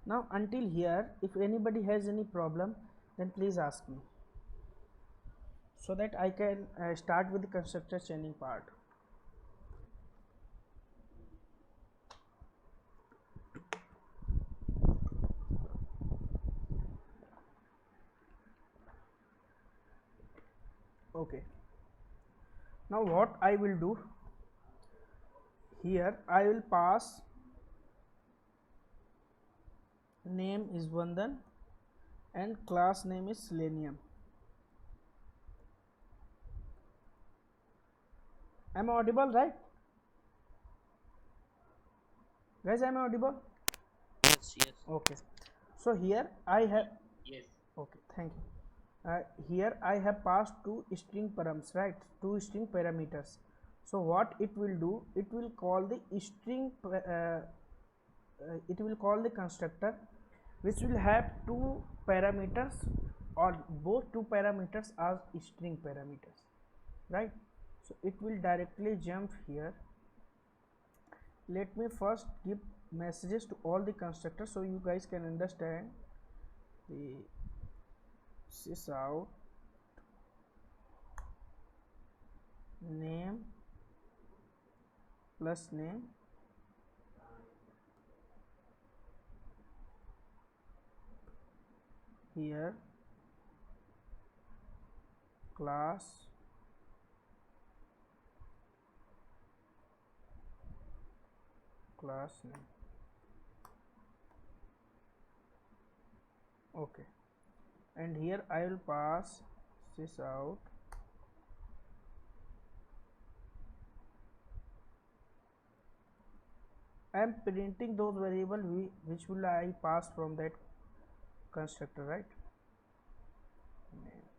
Now until here, if anybody has any problem, then please ask me, so that I can start with the constructor chaining part. Okay, now what I will do here, I will pass name is Vandan and class name is Selenium. Am I audible, right? Guys, am I audible? Yes, yes, Okay, so here I have, yes. okay, thank you. Here I have passed two string params, right? Two string parameters. So what it will do, it will call the string, it will call the constructor which will have two parameters, or both two parameters are string parameters, right? So it will directly jump here. Let me first give messages to all the constructors so you guys can understand. The sysout name plus name here class name. Okay, and here I will pass sysout I am printing those variable which will I pass from that constructor, right? Name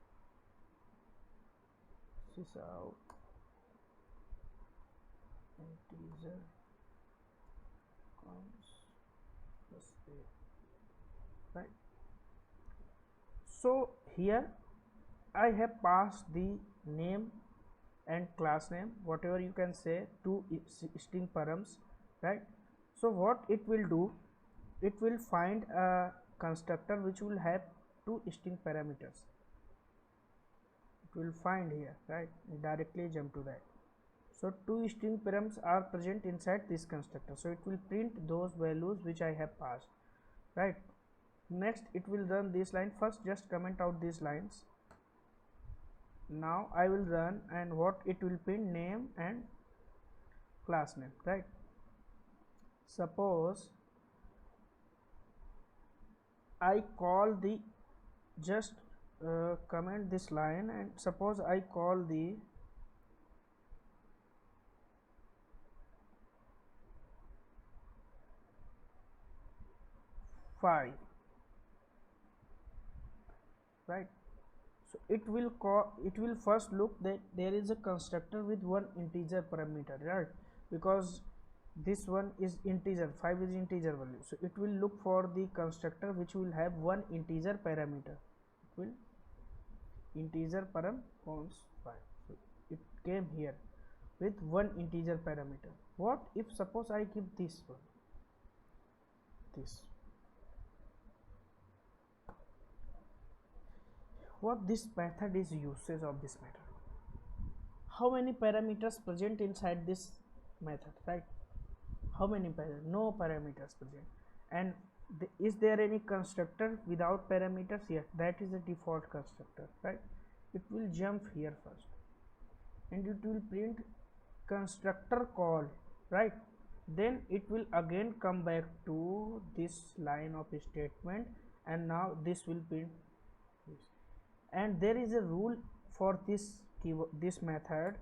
sysout integer comes plus a, right? So here I have passed the name and class name, whatever you can say, two string params, right? So what it will do, it will find a constructor which will have two string parameters. It will find here, right? Directly jump to that. So two string params are present inside this constructor, so it will print those values which I have passed, right? Next it will run this line. First just comment out these lines. Now I will run, and what it will print, name and class name, right? Suppose I call the, just comment this line, and suppose I call the five, right? So it will call, it will first look that there is a constructor with one integer parameter, right? Because this one is integer, 5 is integer value, so it will look for the constructor which will have one integer parameter. It will integer param cons 5, so it came here with one integer parameter. What if suppose I give this one, this, what this method is usage of this method? How many parameters present inside this method, right? How many parameters? No parameters present. And is there any constructor without parameters? Yes, that is a default constructor, right? It will jump here first and it will print constructor call, right? Then it will again come back to this line of statement, and now this will print this. And there is a rule for this keyword, this method,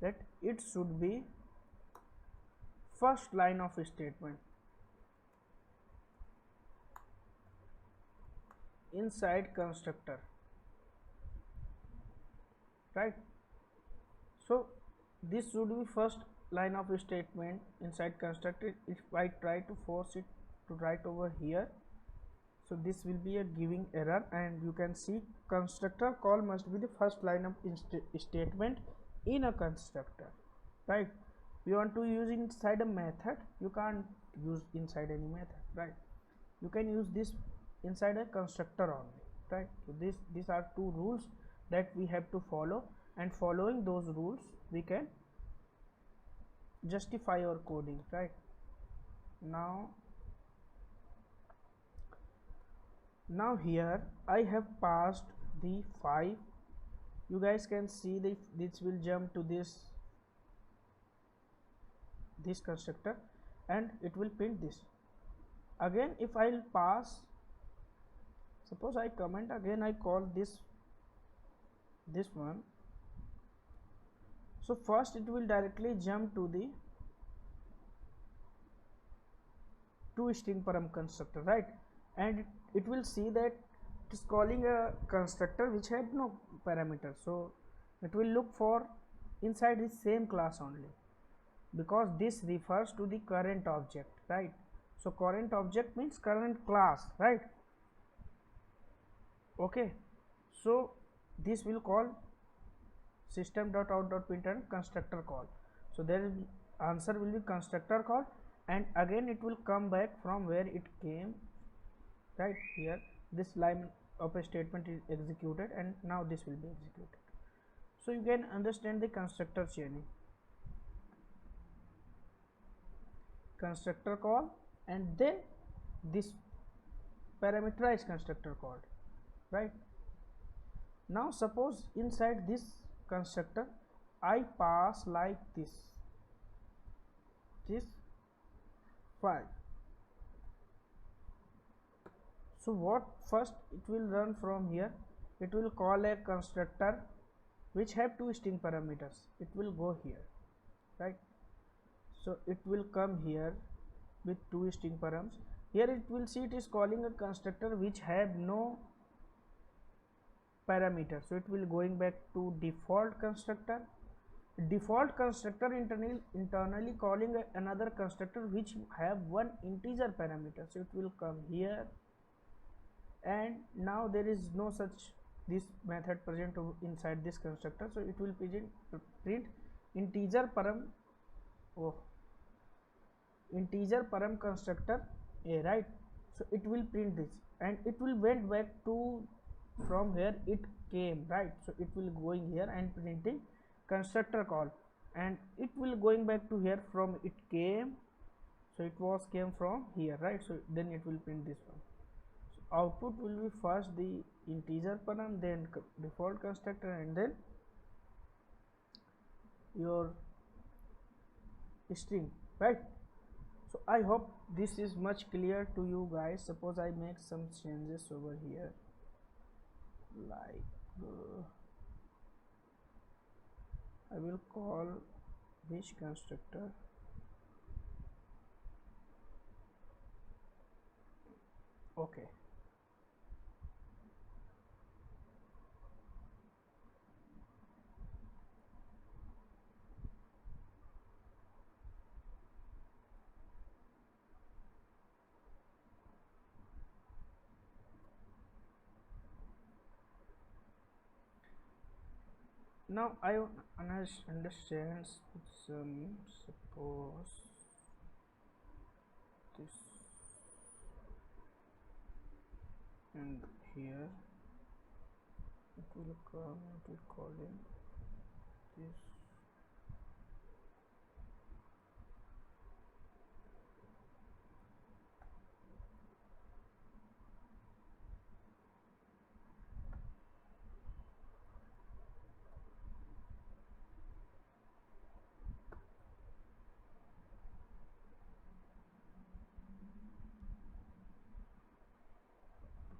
that it should be first line of statement inside constructor, right? So this should be first line of statement inside constructor. If I try to force it to write over here, so this will be a giving error, and you can see constructor call must be the first line of statement in a constructor, right? We want to use inside a method, you can't use inside any method, right? you can use this inside a constructor only, right? So these are two rules that we have to follow, and following those rules we can justify our coding, right? Now here I have passed the 5. You guys can see that this will jump to this constructor and it will print this. Again, if I'll pass, suppose I comment again, I call this one, so first it will directly jump to the toString param constructor, right? And it will see that it is calling a constructor which had no parameter, so it will look for inside the same class only, because this refers to the current object, right? So current object means current class, right? Okay, so this will call system.out.println constructor call. So there answer will be constructor call, and again it will come back from where it came, right? Here this line of a statement is executed, and now this will be executed. So you can understand the constructor chaining. Constructor call and then this parameterized constructor called, right? Now suppose inside this constructor I pass like this 5. So what first it will run from here, it will call a constructor which have two string parameters. It will go here, right? So it will come here with two string params. Here it will see it is calling a constructor which have no parameter, so it will going back to default constructor. Default constructor internally calling another constructor which have one integer parameter, so it will come here, and now there is no such this method present inside this constructor, so it will print integer param integer param constructor a, right? So it will print this, and it will went back to from where it came, right? So it will going here and printing constructor call, and it will going back to here from it came, so it was came from here, right? So then it will print this one. So output will be first the integer param, then default constructor, and then your string, right? So I hope this is much clear to you guys. Suppose I make some changes over here, like I will call which constructor, okay. Now I understand some, suppose this, and here it will come, it will call in this,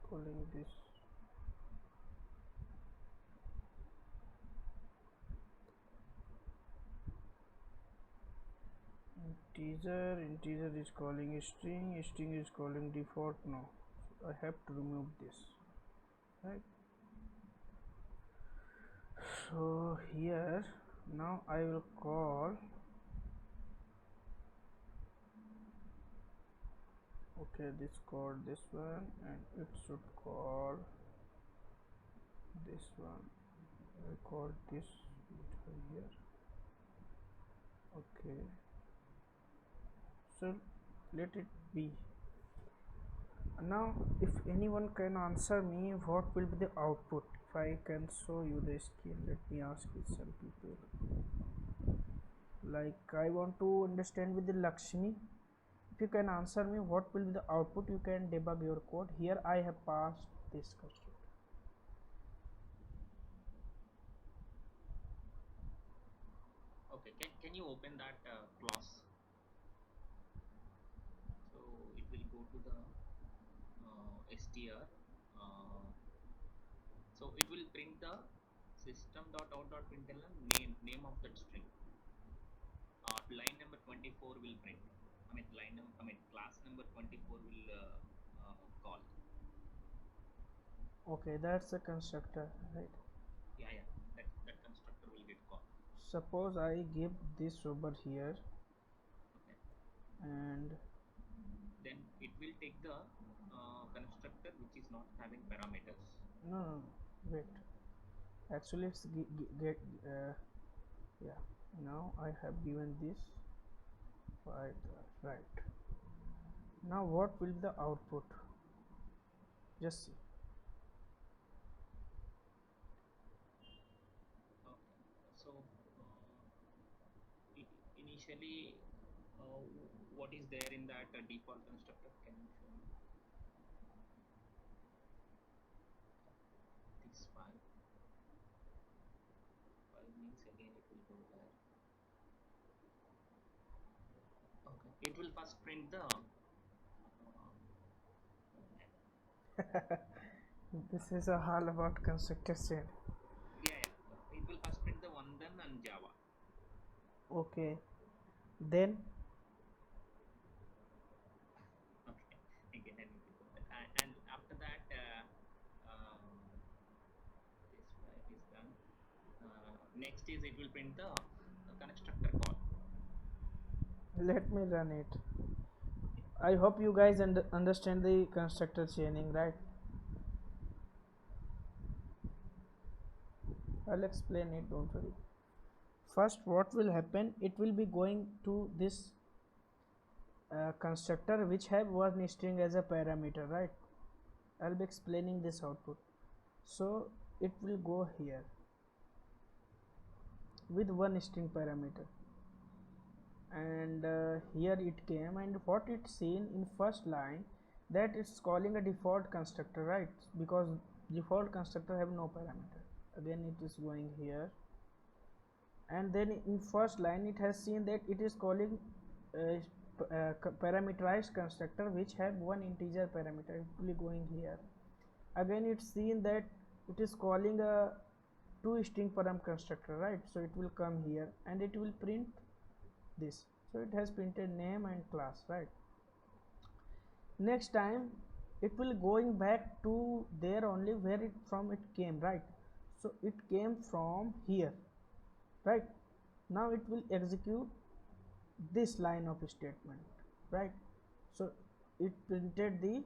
calling this, integer is calling string is calling default. No, I have to remove this, right? So here now I will call, okay, this called this one, and it should call this one. I call this here, okay. So let it be. Now if anyone can answer me what will be the output, if I can show you the screen, let me ask with some people. Like I want to understand with the Lakshmi. If you can answer me what will be the output, you can debug your code. Here I have passed this constructor. Okay, can you open that class? So it will go to the str. So it will print the system.out.println name of that string. Line number 24 will print. Class number 24 will call. Okay, that's a constructor, right? Yeah. That constructor will get called. Suppose I give this over here. Okay. And then it will take the constructor which is not having parameters. no, wait. Actually, it's get yeah. Now I have given this right. Now what will be the output? Just see. Okay. So initially, what is there in that default constructor? Can you show me? This file. File means again it will go there. Okay. It will first print the. This is all about constructor chain. Yeah. It will first print the one then and Java. Okay. Then. Okay. Again, I need to put that. And after that, this file is done. Next is it will print the constructor call. Let me run it. I hope you guys understand the constructor chaining, right? I'll explain it, don't worry. First, what will happen, it will be going to this constructor which have one string as a parameter, right? I'll be explaining this output. So it will go here with one string parameter, and here it came, and what it's seen in first line that it's calling a default constructor, right? Because default constructor have no parameter. Again it is going here, and then in first line it has seen that it is calling parameterized constructor which have one integer parameter. It will be going here. Again it's seen that it is calling a two string param constructor, right? So it will come here and it will print this. So it has printed name and class, right? Next time it will going back to there only where it from it came, right? So it came from here, right? Now it will execute this line of statement, right? So it printed the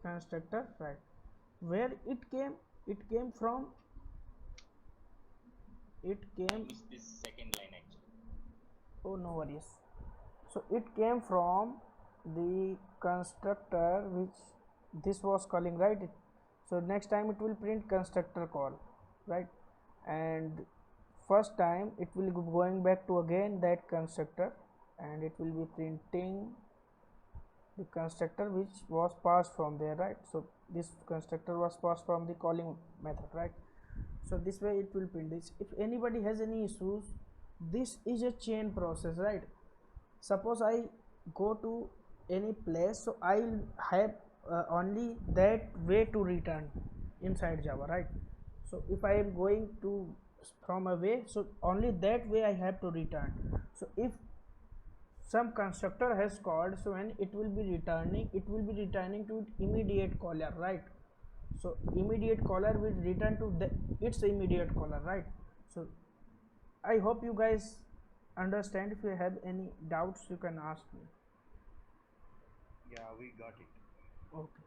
constructor, right? Where it came from, it I came, missed this second line actually. oh no worries. So it came from the constructor which this was calling, right? So next time it will print constructor call, right? And first time it will be going back to again that constructor, and it will be printing the constructor which was passed from there, right? So this constructor was passed from the calling method, right? So this way it will print this. If anybody has any issues, this is a chain process, right? Suppose I go to any place, so I'll have only that way to return inside Java, right? So if I am going to from a way, so only that way I have to return. So if some constructor has called, so when it will be returning to immediate caller, right? So immediate caller will return to its immediate caller, right? So I hope you guys understand. If you have any doubts you can ask me. Yeah, we got it. Okay,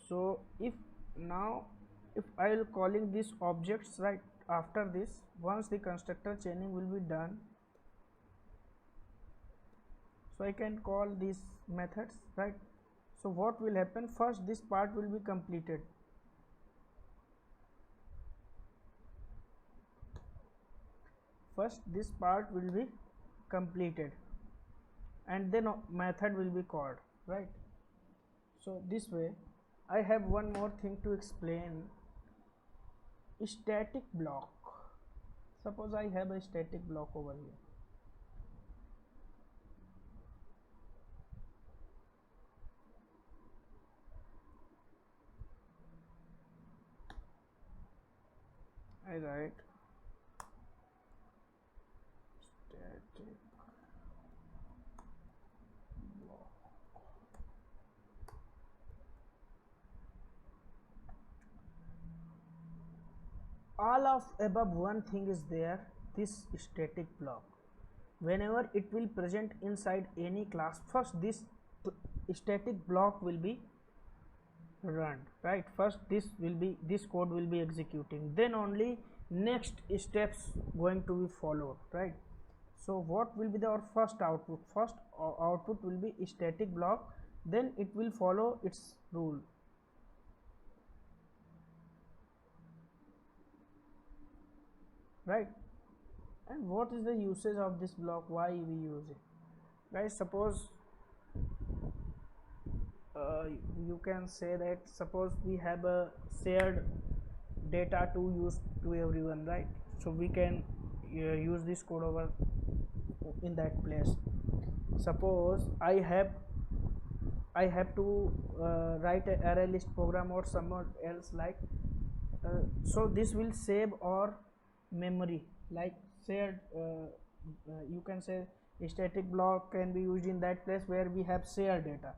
so if now if I will calling these objects, right, after this, once the constructor chaining will be done, so I can call these methods, right? So what will happen, first this part will be completed. First this part will be completed and then method will be called, right? So this way I have one more thing to explain. Static block. Suppose I have a static block over here. I write static block. All of above one thing is there, this static block. Whenever it will present inside any class, first this static block will be run, right? First this code will be executing, then only next steps going to be followed, right? So what will be the our first output? First output will be static block, then it will follow its rule, right? And what is the usage of this block, why we use it? Guys, suppose you can say that suppose we have a shared data to use to everyone, right? So we can use this code over in that place. Suppose I have to write a array list program or someone else, like so this will save our memory, like shared you can say static block can be used in that place where we have shared data.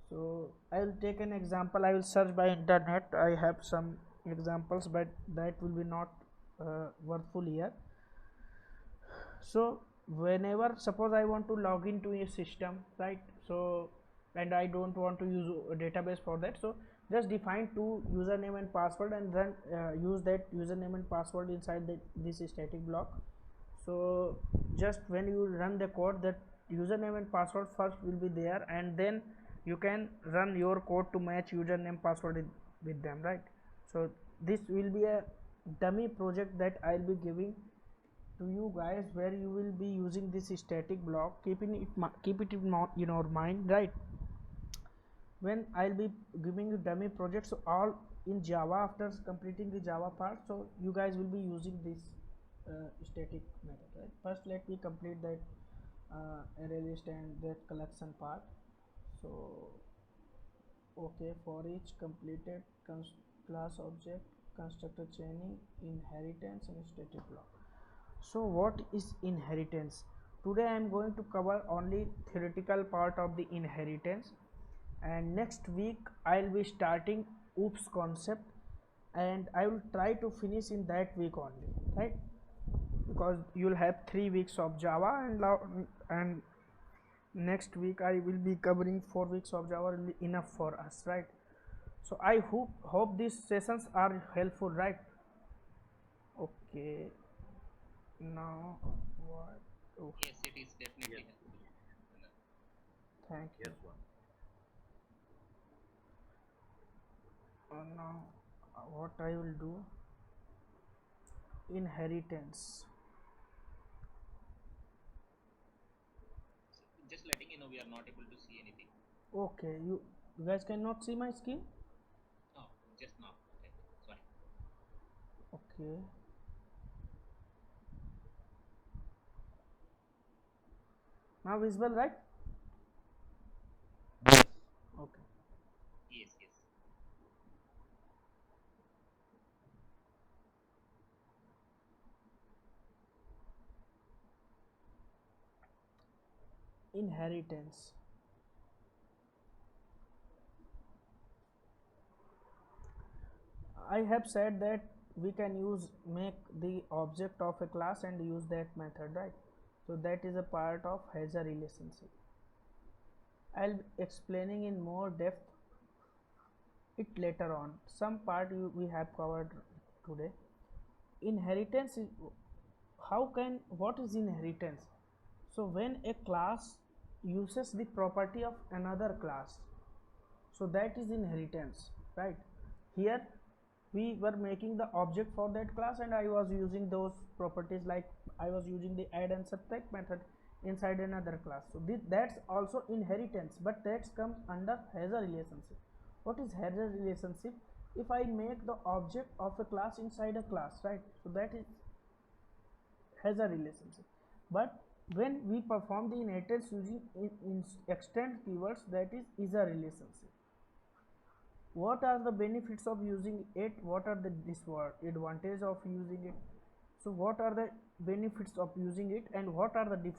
So I will take an example, I will search by internet, I have some examples but that will be not worthful here. So whenever suppose I want to log into a system, right? So and I don't want to use a database for that, so just define two username and password and then use that username and password inside this static block. So just when you run the code, that username and password first will be there and then you can run your code to match username password with them, right? So this will be a dummy project that I'll be giving to you guys, where you will be using this static block. Keep it in your mind, right? When I'll be giving you dummy projects, so all in Java, after completing the Java part, so you guys will be using this static method, right? First let me complete that array list and that collection part. So okay, for each completed class object, constructor chaining, inheritance and static block. So what is inheritance? Today I am going to cover only theoretical part of the inheritance, and next week I'll be starting OOPS concept and I will try to finish in that week only, right? Because you'll have 3 weeks of Java and next week I will be covering 4 weeks of Java, will be enough for us, right? So I hope these sessions are helpful, right? Okay, now what? Oh, Yes, it is definitely Yes. helpful. thank you. Yes, one. Now what I will do, inheritance. Just letting you know, we are not able to see anything. Okay, you guys cannot see my screen. Oh, just now. Okay, sorry. Okay, now visible, right? Yes. Okay. Yes, yes. Inheritance. I have said that we can make the object of a class and use that method, right? So that is a part of has a relationship. I'll be explaining in more depth it later on. Some part we have covered today. Inheritance is what is inheritance? So when a class uses the property of another class, So that is inheritance, right? Here we were making the object for that class, and I was using those properties, like I was using the add and subtract method inside another class. So that's also inheritance, but that's comes under Hazer relationship. What is Hazer relationship? If I make the object of a class inside a class, right? So that is Hazer relationship. But when we perform the inheritance using in extend keywords, that is a relationship. What are the benefits of using it? What are the disadvantages of using it? So what are the benefits of using it, and what are the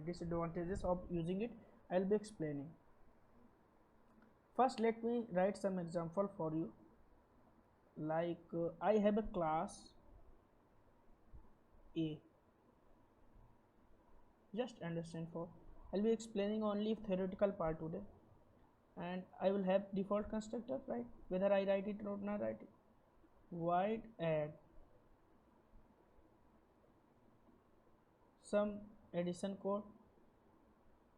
disadvantages of using it? I'll be explaining. First, let me write some example for you. Like I have a class A. Just understand, for I'll be explaining only theoretical part today, and I will have default constructor, right? Whether I write it or not write it. Void add some addition code,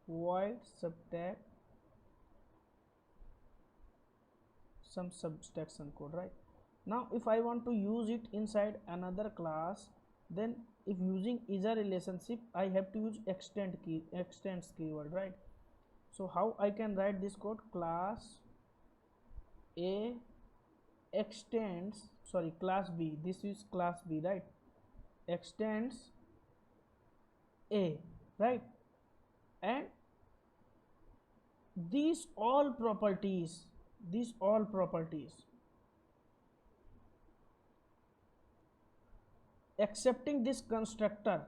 void subtract some subtraction code, right? Now if I want to use it inside another class, then if using is a relationship, I have to use extends keyword, right? So how I can write this code? Class A extends, sorry, class B, this is class B, right? Extends A, right? And these all properties accepting this constructor,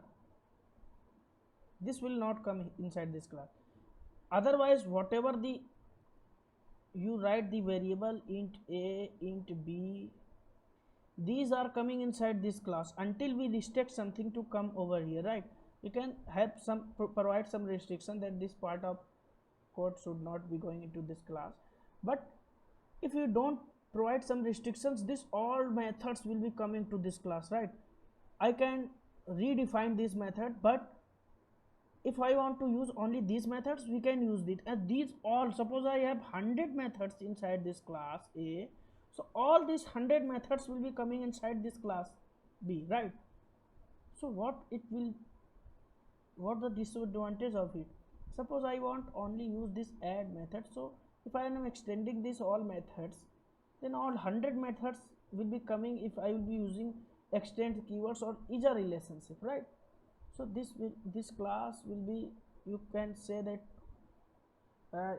this will not come inside this class. Otherwise, whatever the you write the variable int A, int B, these are coming inside this class until we restrict something to come over here, right? You can have some provide some restriction that this part of code should not be going into this class. But if you don't provide some restrictions, this all methods will be coming to this class, right? I can redefine this method, but if I want to use only these methods, we can use it. And these all, suppose I have 100 methods inside this class A, so all these 100 methods will be coming inside this class B, right? So what the disadvantage of it? Suppose I want only use this add method. So if I am extending this all methods, then all 100 methods will be coming if I will be using extend keywords or is a relationship, right? So this class will be, you can say that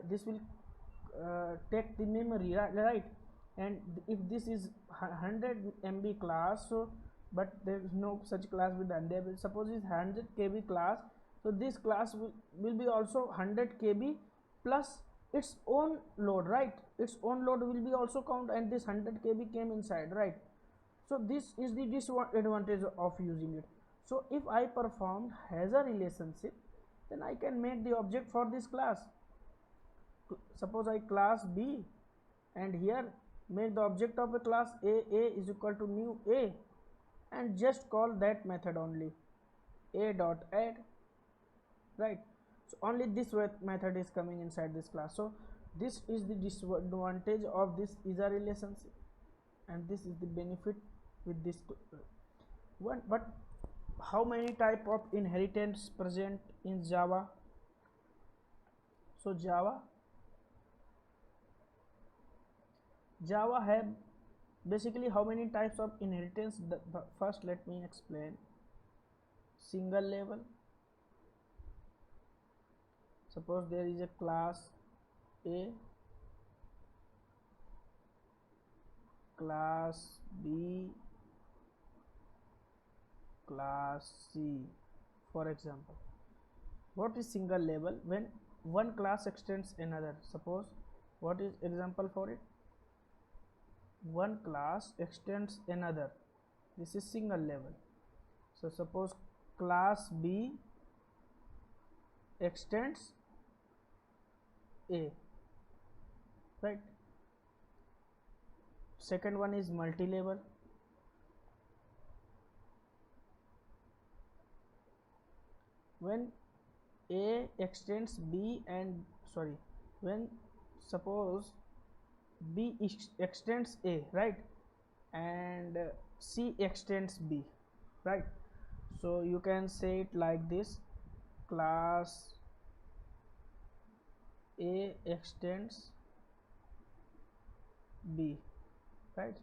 this will take the memory, right? And if this is 100 MB class, so but there is no such class with 100. Suppose it's 100 KB class, so this class will be also 100 KB plus its own load, right? Its own load will be also count, and this 100 KB came inside, right? So this is the disadvantage of using it. So if I perform has a relationship, then I can make the object for this class. Suppose I class B, and here make the object of a class A is equal to new A, and just call that method only, A dot add, right? So only this method is coming inside this class. So this is the disadvantage of this is a relationship, and this is the benefit with this one. But how many type of inheritance present in Java? So Java have basically how many types of inheritance? First let me explain. Single level. Suppose there is a class A, class B, class C, for example. What is single level? When one class extends another. Suppose, what is example for it? One class extends another. This is single level. So suppose class B extends A, right? Second one is multi-level. When A extends B and when suppose B extends A, right, and C extends B, right, so you can say it like this: class A extends B, right.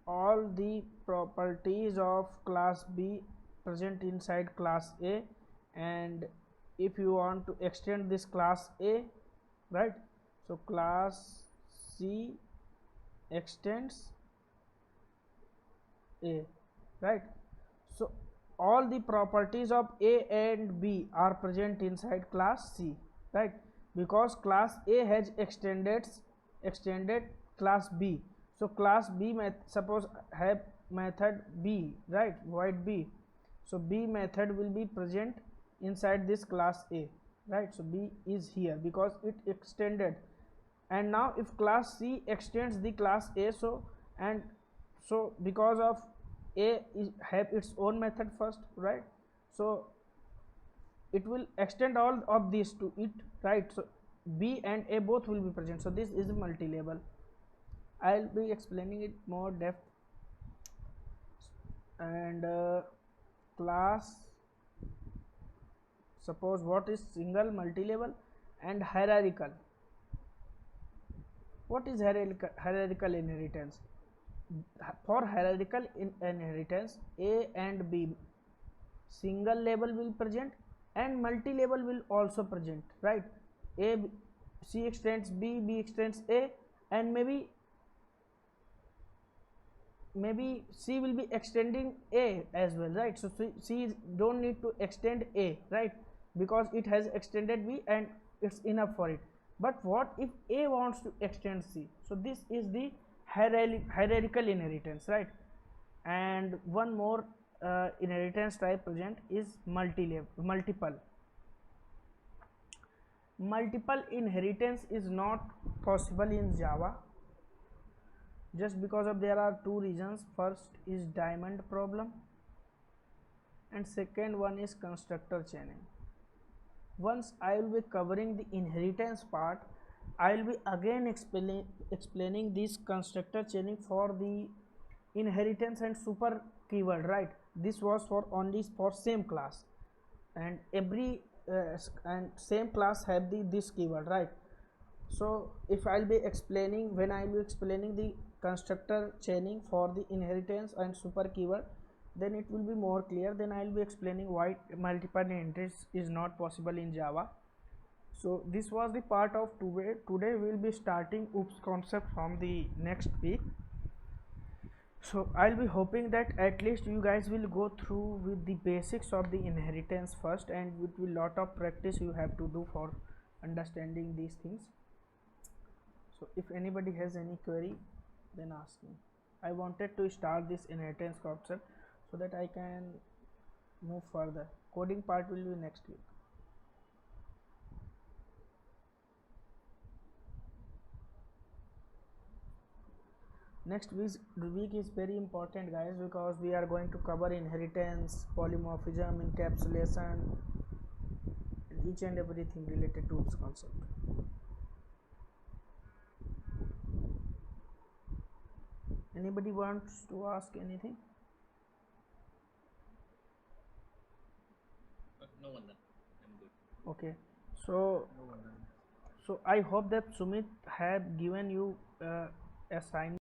All the properties of class B present inside class A, and if you want to extend this class A, right, so class C extends A, right. So all the properties of A and B are present inside class C, right, because class A has extended class B. So class B suppose have method B, right, void B, so B method will be present inside this class A, right. So B is here because it extended, and now if class C extends the class A, so and so because of A have its own method first, right, so it will extend all of these to it, right. So B and A both will be present, so this is multi-level. I'll be explaining it more depth. And class, suppose what is single, multi-level, and hierarchical. What is hierarchical inheritance? For hierarchical inheritance, A and B single level will present and multi-level will also present, right. C extends B, B extends A, and maybe C will be extending A as well, right. So C don't need to extend A, right, because it has extended B and it's enough for it. But what if A wants to extend C? So this is the hierarchical inheritance, right. And one more inheritance type present is multiple inheritance is not possible in Java, just because of there are two reasons. First is diamond problem, and second one is constructor chaining. Once I will be covering the inheritance part, I will be again explaining this constructor chaining for the inheritance and super keyword, right. This was for only for same class, and every and same class have this keyword, right. So if I'll be explaining, when I will be explaining the constructor chaining for the inheritance and super keyword, then it will be more clear. Then I will be explaining why multiple inheritance is not possible in Java. So this was the part of today we will be starting OOPS concept from the next week. So I'll be hoping that at least you guys will go through with the basics of the inheritance first, and with a lot of practice you have to do for understanding these things. So if anybody has any query, then ask me. I wanted to start this inheritance concept so that I can move further. Coding part will be next week. Next week is very important, guys, because we are going to cover inheritance, polymorphism, encapsulation, each and everything related to this concept. Anybody wants to ask anything? No one. I'm good. Okay, so I hope that Sumit have given you assignment